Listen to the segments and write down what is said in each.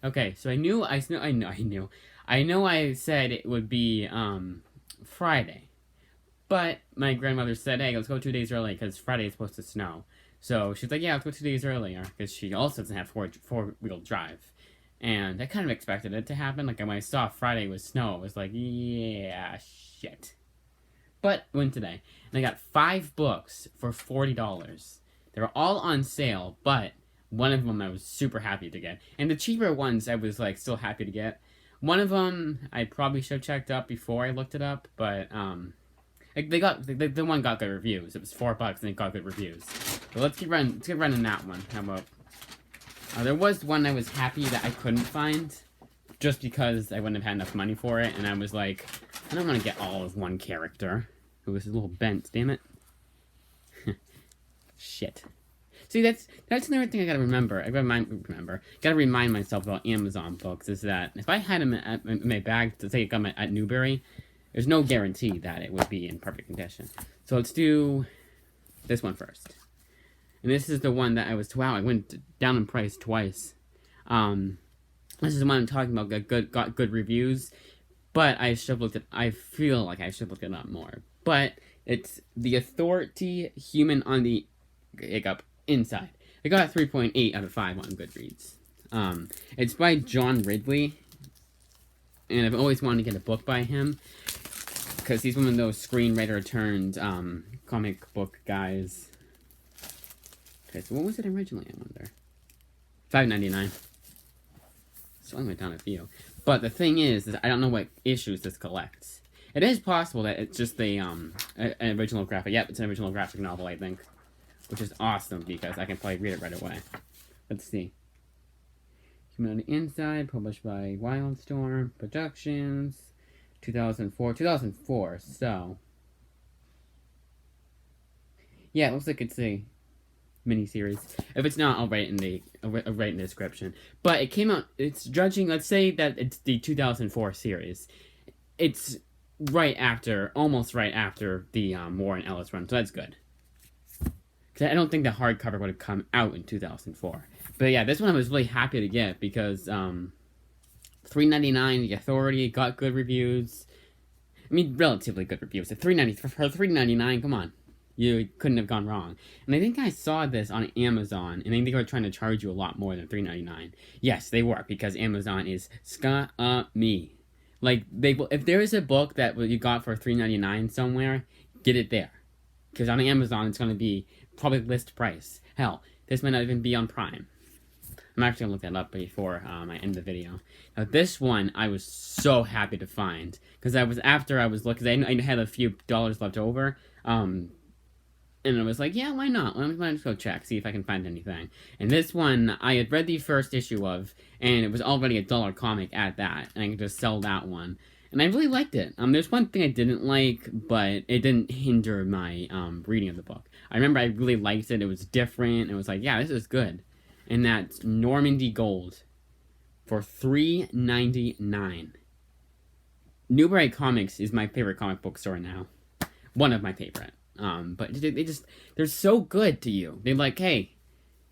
Okay, so I know I said it would be, Friday. But my grandmother said, hey, let's go 2 days early because Friday is supposed to snow. So she's like, yeah, let's go 2 days earlier because she also doesn't have four-wheel drive. And I kind of expected it to happen. Like, when I saw Friday was snow, I was like, yeah, shit. But I went today, and I got 5 books for $40. They were all on sale, but one of them I was super happy to get. And the cheaper ones I was, like, still happy to get. One of them I probably should have checked up before I looked it up, but, like, the one got good reviews. It was $4 and it got good reviews. But let's keep running that one. How about? There was one I was happy that I couldn't find, just because I wouldn't have had enough money for it, and I was like, I don't want to get all of one character who was a little bent. Damn it! Shit. See, that's another thing I gotta remember. Gotta remind myself about Amazon books is that if I had them in my bag to take them at Newbury, there's no guarantee that it would be in perfect condition. So let's do this one first. And this is the one that I was, wow, I went down in price twice. This is the one I'm talking about, got good reviews. But I feel like I should look it up more. But it's The Authority, Human on the Inside. I got a 3.8 out of 5 on Goodreads. It's by John Ridley. And I've always wanted to get a book by him. Because he's one of those screenwriter turned comic book guys. Okay, so what was it originally, I wonder? $5.99. So I went down a few. But the thing is I don't know what issues this collects. It is possible that it's just an original graphic. Yep, it's an original graphic novel, I think. Which is awesome, because I can probably read it right away. Let's see. Human on the Inside, published by Wildstorm Productions. 2004, so... Yeah, it looks like it's a miniseries. If it's not, I'll write in the description. But it came out, it's judging, let's say that it's the 2004 series. It's almost right after the Warren Ellis run, so that's good. Because I don't think the hardcover would have come out in 2004. But yeah, this one I was really happy to get because $3.99, The Authority, got good reviews. I mean, relatively good reviews. For $3.99, come on. You couldn't have gone wrong. And I think I saw this on Amazon, and I think they were trying to charge you a lot more than $3.99. Yes, they were, because Amazon is scummy. Like, if there is a book that you got for $3.99 somewhere, get it there. Because on Amazon, it's going to be probably list price. Hell, this might not even be on Prime. I'm actually going to look that up before I end the video. Now, this one I was so happy to find. Because I had a few dollars left over. And I was like, yeah, why not? Let me just go check, see if I can find anything. And this one, I had read the first issue of, and it was already $1 comic at that. And I could just sell that one. And I really liked it. There's one thing I didn't like, but it didn't hinder my reading of the book. I remember I really liked it. It was different. It was like, yeah, this is good. And that's Normandy Gold for $3.99. Newbury Comics is my favorite comic book store now. One of my favorite. But they're so good to you. They're like, hey,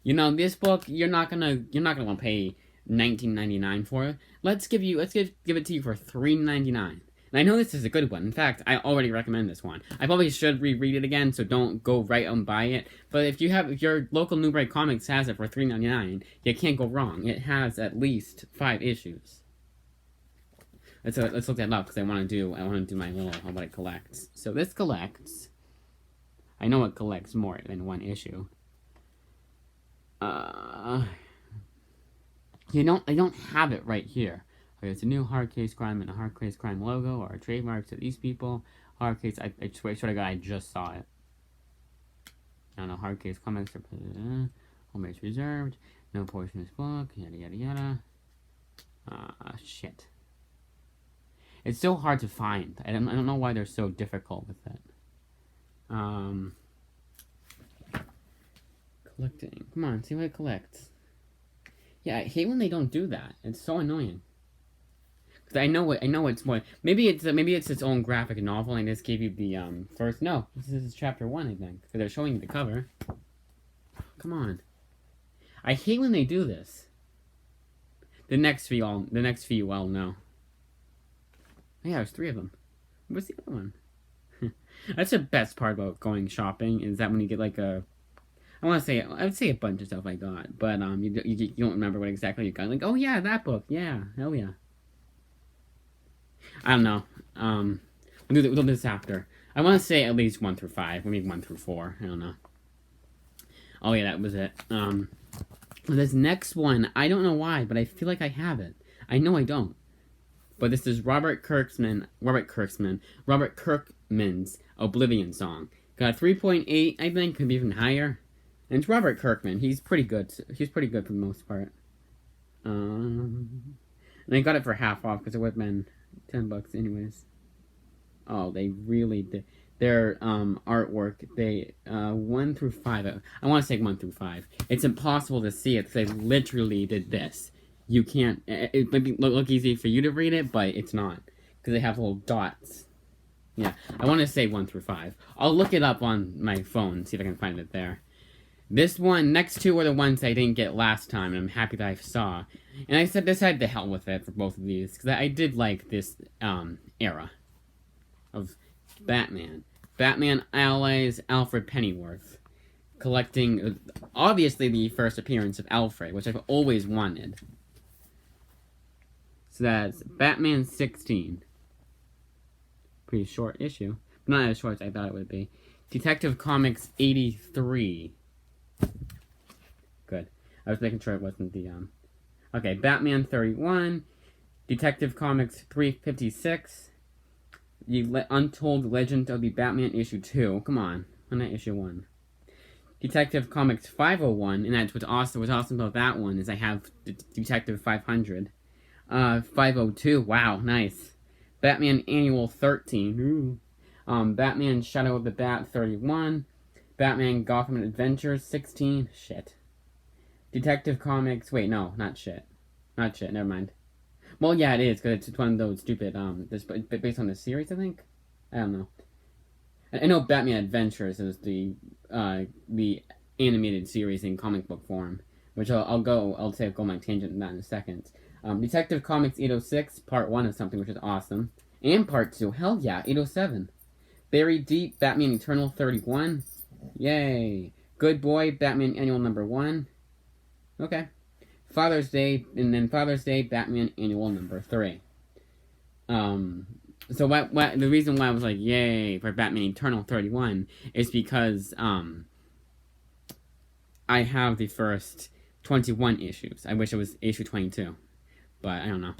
this book you're not gonna want to pay $19.99 for it. Let's give it to you for $3.99. And I know this is a good one. In fact, I already recommend this one. I probably should reread it again, so don't go right and buy it. But if your local Newbury Comics has it for $3.99, you can't go wrong. It has at least 5 issues. Let's look that up because I want to do my little what it collects. So this collects. I know it collects more than 1 issue. I don't have it right here. Okay, it's a new Hard Case Crime and a Hard Case Crime logo or a trademark to these people. Hard Case, I swear to God, I just saw it. I don't know, Hard Case Comics are home base reserved. No portion of this book, yada yada yada. Shit. It's so hard to find. I don't know why they're so difficult with it. Collecting. Come on, see what it collects. Yeah, I hate when they don't do that. It's so annoying. Cause I know it's more. Maybe it's its own graphic novel. And I just gave you the first. No, this is chapter 1, I think. Because they're showing you the cover. Come on. I hate when they do this. The next few I'll know. Yeah, there's 3 of them. What's the other one? That's the best part about going shopping, is that when you get like I would say a bunch of stuff I got, but you don't remember what exactly you got. Like, oh yeah, that book, yeah, hell yeah. I don't know. We'll do this after. I want to say at least 1 through 5, maybe 1 through 4. I don't know. Oh yeah, that was it. This next one, I don't know why, but I feel like I have it. I know I don't. But this is Robert Kirkman's Oblivion Song. Got 3.8, I think, could be even higher. And it's Robert Kirkman. He's pretty good. He's pretty good for the most part. And I got it for half off because it would have been $10 anyways. Oh, they really did. Their artwork, they 1 through 5. I want to say 1 through 5. It's impossible to see it because they literally did this. You can't. It might look easy for you to read it, but it's not because they have little dots. Yeah, I want to say 1 through 5. I'll look it up on my phone, see if I can find it there. This one, next 2 are the ones I didn't get last time, and I'm happy that I saw. And I decided to hell with it for both of these because I did like this era of Batman. Batman allies Alfred Pennyworth, collecting obviously the first appearance of Alfred, which I've always wanted. So that's Batman 16. Pretty short issue. Not as short as I thought it would be. Detective Comics 83. Good. I was making sure it wasn't the, Okay, Batman 31. Detective Comics 356. The Untold Legend of the Batman issue 2. Come on. Why not issue 1? Detective Comics 501. And that's what's awesome about that one is I have Detective 500. 502. Wow, nice. Batman Annual 13. Ooh. Batman Shadow of the Bat 31. Batman Gotham Adventures 16. Shit. Detective Comics. Wait, no, not shit. Not shit. Never mind. Well, yeah, it is because it's one of those stupid. This based on the series, I think. I don't know. I know Batman Adventures is the animated series in comic book form, which I'll go on my tangent in that in a second. Detective Comics 806, Part 1 of something, which is awesome. And Part 2, hell yeah, 807. Buried Deep, Batman Eternal 31. Yay. Good Boy, Batman Annual number 1. Okay. Father's Day, and then Father's Day, Batman Annual number 3. So the reason why I was like, yay, for Batman Eternal 31 is because, I have the first 21 issues. I wish it was issue 22. But I don't know.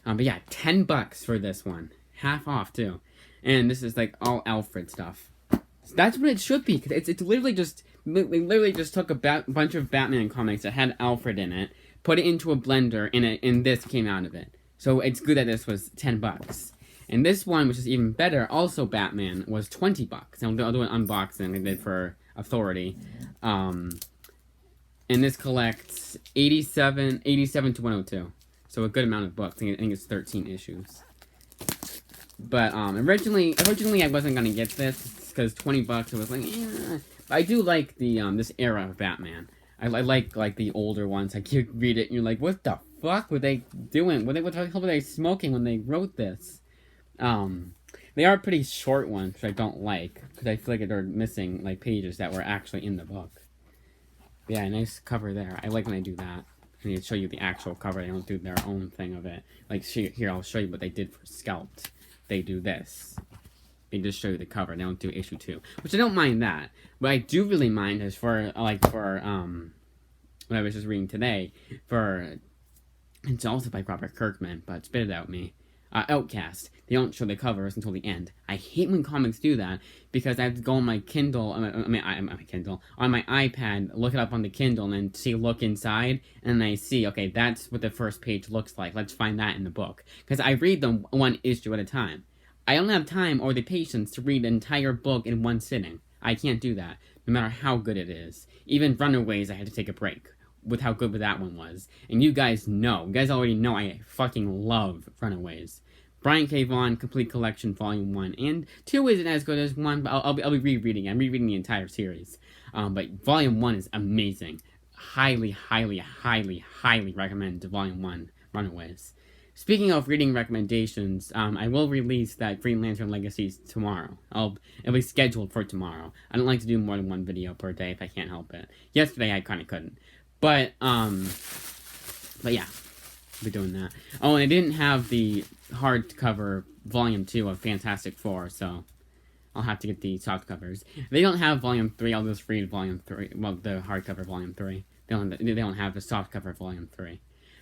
But yeah, $10 for this one. Half off, too. And this is like all Alfred stuff. So that's what it should be. Cause it's literally just... They literally just took a bunch of Batman comics that had Alfred in it, put it into a blender, and this came out of it. So it's good that this was $10. And this one, which is even better, also Batman, was $20. And I'll do an unboxing I did for Authority. And this collects 87 to 102. So a good amount of books. I think it's 13 issues. But originally I wasn't gonna get this because $20. I was like, yeah. I do like the this era of Batman. I like the older ones. Like you read it and you're like, what the fuck were they doing? What the hell were they smoking when they wrote this? They are pretty short ones, which I don't like because I feel like they're missing like pages that were actually in the book. Yeah, nice cover there. I like when I do that. I need to show you the actual cover. They don't do their own thing of it. Like, here, I'll show you what they did for Scalped. They do this. They just show you the cover. They don't do issue 2. Which I don't mind that. What I do really mind is for what I was just reading today, it's also by Robert Kirkman, but spit it out me. Outcast. They don't show the covers until the end. I hate when comics do that because I have to go on my Kindle, on my iPad, look it up on the Kindle, and then look inside, and I see, okay, that's what the first page looks like. Let's find that in the book. Because I read them one issue at a time. I don't have time or the patience to read an entire book in one sitting. I can't do that, no matter how good it is. Even Runaways, I had to take a break with how good that one was. And you guys know. You guys already know I fucking love Runaways. Brian K. Vaughan, Complete Collection, Volume 1. And 2 isn't as good as 1, but I'll be rereading it. I'm rereading the entire series. But Volume 1 is amazing. highly, highly, highly, highly recommend Volume 1, Runaways. Speaking of reading recommendations, I will release that Green Lantern Legacies tomorrow. It'll be scheduled for tomorrow. I don't like to do more than one video per day if I can't help it. Yesterday I kind of couldn't. But yeah, I'll be doing that. Oh, and I didn't have the hardcover Volume 2 of Fantastic Four, so I'll have to get the soft covers. If they don't have Volume 3, I'll just read Volume 3. Well, the hardcover Volume 3. They don't have the soft cover Volume 3.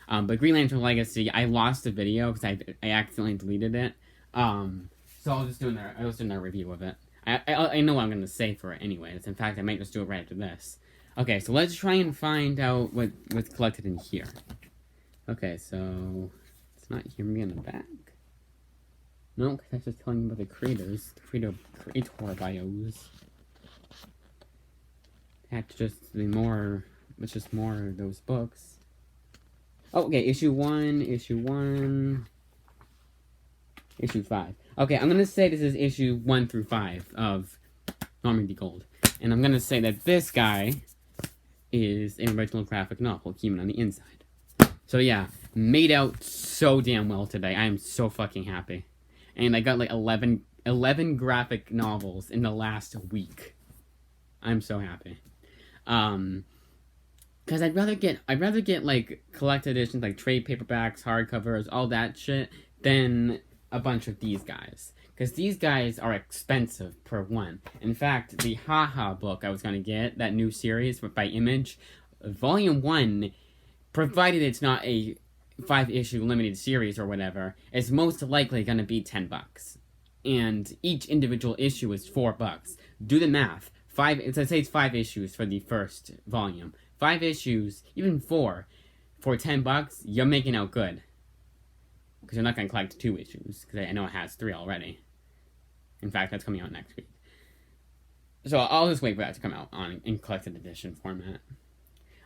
But Green Lantern Legacy, I lost the video because I accidentally deleted it. So I'll just do another review of it. I know what I'm going to say for it anyways. In fact, I might just do it right after this. Okay, so let's try and find out what's collected in here. Okay, so it's not here. Maybe in the back. No, because that's just telling you about the creators, creator bios. That's just more. It's just more of those books. Oh, okay, issue 1, issue 5. Okay, I'm gonna say this is issue 1 through 5 of Normandy Gold. And I'm gonna say that this guy is an original graphic novel, Human on the Inside. So yeah, made out so damn well today. I am so fucking happy. And I got like 11 graphic novels in the last week. I'm so happy. Because I'd rather get like collected editions, like trade paperbacks, hardcovers, all that shit, than a bunch of these guys. Because these guys are expensive per one. In fact, the Haha book I was gonna get, that new series by Image, Volume 1, provided it's not a 5-issue limited series or whatever, is most likely gonna be $10. And each individual issue is $4. Do the math. Let's say it's 5 issues for the first volume. 5 issues, even 4, for $10, you're making out good. Because you're not going to collect 2 issues, because I know it has 3 already. In fact, that's coming out next week. So I'll just wait for that to come out in collected edition format.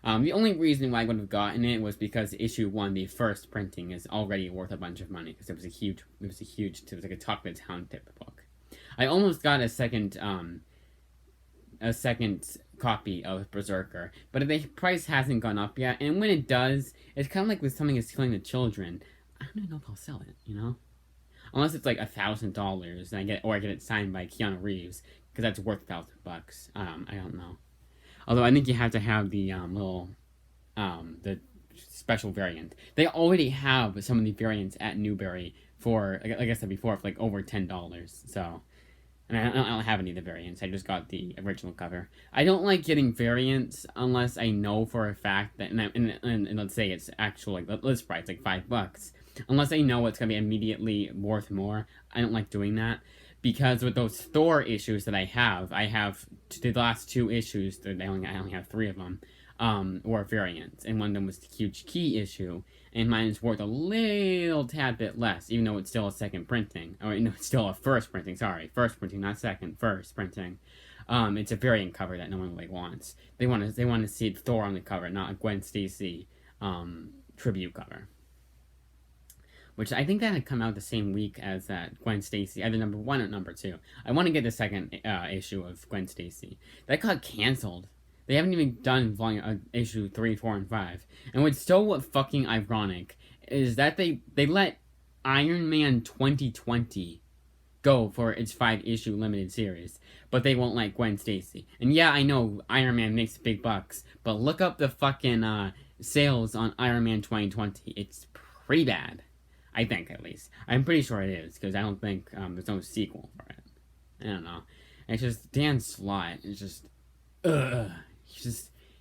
The only reason why I would have gotten it was because issue 1, the first printing, is already worth a bunch of money, because it was like a Talk to the Town type book. I almost got a second copy of Berserker, but the price hasn't gone up yet, and when it does, it's kind of like with something that's killing the children. I don't even know if I'll sell it, you know? Unless it's like $1,000, and I get it signed by Keanu Reeves, because that's worth $1,000. I don't know. Although I think you have to have the the special variant. They already have some of the variants at Newberry for, like I said before, for like over $10. So, and I don't have any of the variants. I just got the original cover. I don't like getting variants unless I know for a fact that, and let's say it's actual like list price, like $5. Unless I know it's gonna be immediately worth more, I don't like doing that. Because with those Thor issues that I have the last 2 issues. I only have 3 of them. Were variants, and one of them was the Huge Key issue, and mine is worth a little tad bit less, even though it's still a second printing. Or no, it's still a first printing. Sorry, first printing, not second. First printing. It's a variant cover that no one really wants. They want to see Thor on the cover, not a Gwen Stacy tribute cover. Which I think that had come out the same week as that Gwen Stacy, either number 1 or number 2. I want to get the second issue of Gwen Stacy. That got canceled. They haven't even done issue 3, 4, and 5. And what's so fucking ironic is that they let Iron Man 2020 go for its 5-issue limited series, but they won't let Gwen Stacy. And yeah, I know Iron Man makes big bucks, but look up the fucking sales on Iron Man 2020. It's pretty bad. I think, at least. I'm pretty sure it is, because I don't think there's no sequel for it. I don't know. It's just, Dan Slott is just,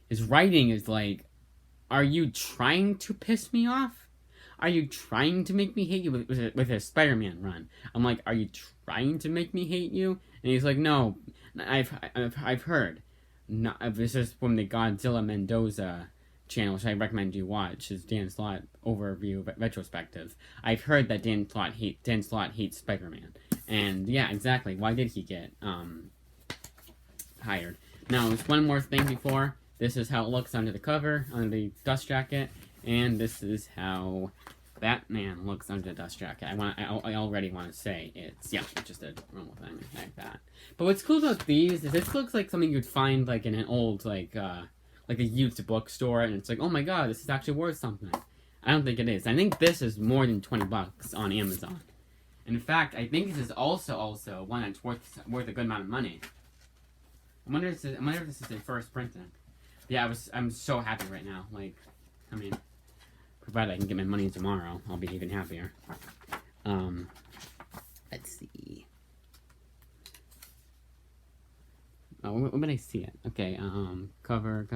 his writing is like, are you trying to piss me off? Are you trying to make me hate you with his Spider-Man run? I'm like, are you trying to make me hate you? And he's like, no, I've heard. No, this is from the Godzilla Mendoza channel, which I recommend you watch, is Dan Slott overview retrospective. I've heard that Dan Slott hates Spider-Man, and yeah, exactly. Why did he get hired? Now, there's one more thing before. This is how it looks under the cover, under the dust jacket, and this is how Batman looks under the dust jacket. I already want to say it's just a normal thing like that. But what's cool about these is this looks like something you'd find like in an old like a used bookstore, and it's like, oh my god, this is actually worth something. I don't think it is. I think this is more than $20 on Amazon. In fact, I think this is also one that's worth a good amount of money. I wonder if this is their first printing. Yeah, I'm so happy right now. Like, I mean, provided I can get my money tomorrow, I'll be even happier. Let's see. Oh, where did I see it? Okay, cover,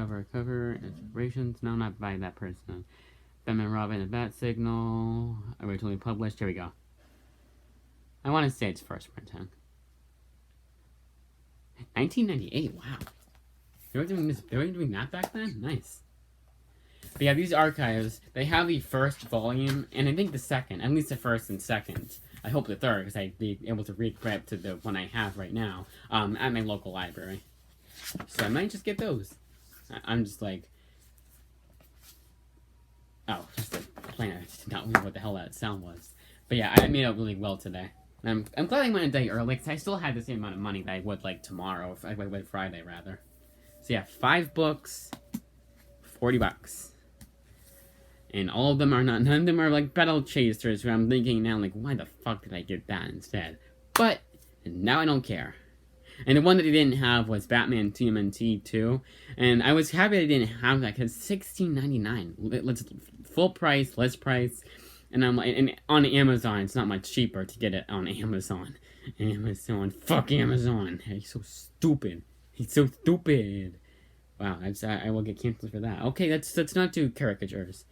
inspirations. No, not by that person. Batman Robin, the Bat Signal, originally published. Here we go. I want to say it's first printing. 1998, wow. They were doing that back then? Nice. But yeah, these archives, they have the first volume, and I think the second, at least the first and second. I hope the third, because I'd be able to re-grab to the one I have right now, at my local library. So I might just get those. I'm just like... Oh, just a plan. I did not know what the hell that sound was. But yeah, I made out really well today. I'm glad I went a day early, because I still had the same amount of money that I would like tomorrow, if I would Friday, rather. So yeah, 5 books, $40. And all of them are not, none of them are like Battle Chasers, where I'm thinking now, like, why the fuck did I get that instead? But, now I don't care. And the one that they didn't have was Batman TMNT 2. And I was happy they didn't have that, because $16.99. Full price, list price. And I'm like, and on Amazon, it's not much cheaper to get it on Amazon. Fuck Amazon. He's so stupid. He's so stupid. Wow, I will get canceled for that. Okay, let's not do caricatures.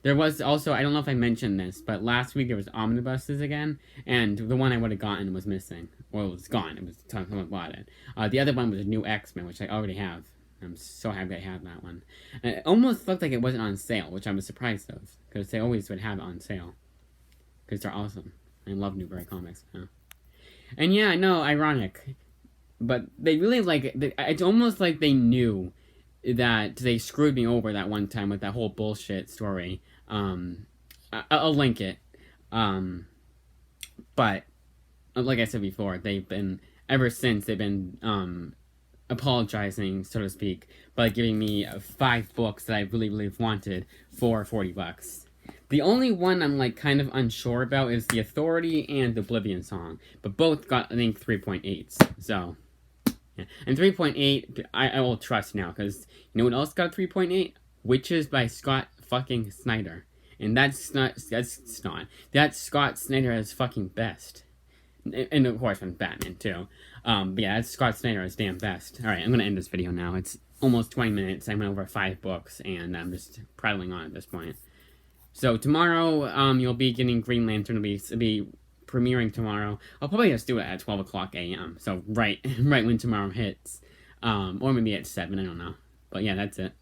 There was also, I don't know if I mentioned this, but last week there was omnibuses again, and the one I would have gotten was missing. Well, it was gone. It was someone bought it. The other one was a new X-Men, which I already have. I'm so happy I have that one. And it almost looked like it wasn't on sale, which I was surprised of, because they always would have it on sale. Because they're awesome. I love Newbury Comics now. And yeah, I know, ironic. But they really, like, it's almost like they knew that they screwed me over that one time with that whole bullshit story. I'll link it. But, like I said before, ever since, they've been, apologizing, so to speak, by giving me 5 books that I really, really wanted for $40. The only one I'm, like, kind of unsure about is The Authority and The Oblivion Song. But both got, I think, 3.8s. So, yeah. And 3.8, I will trust now, because you know what else got 3.8? Witches by Scott fucking Snyder. And that's Scott Snyder at his fucking best. And of course, from Batman, too. But yeah, that's Scott Snyder at his damn best. Alright, I'm gonna end this video now. It's almost 20 minutes. I went over 5 books, and I'm just prattling on at this point. So tomorrow, you'll be getting Green Lantern. It'll be premiering tomorrow. I'll probably just do it at 12 o'clock a.m. So right when tomorrow hits. Or maybe at 7, I don't know. But yeah, that's it.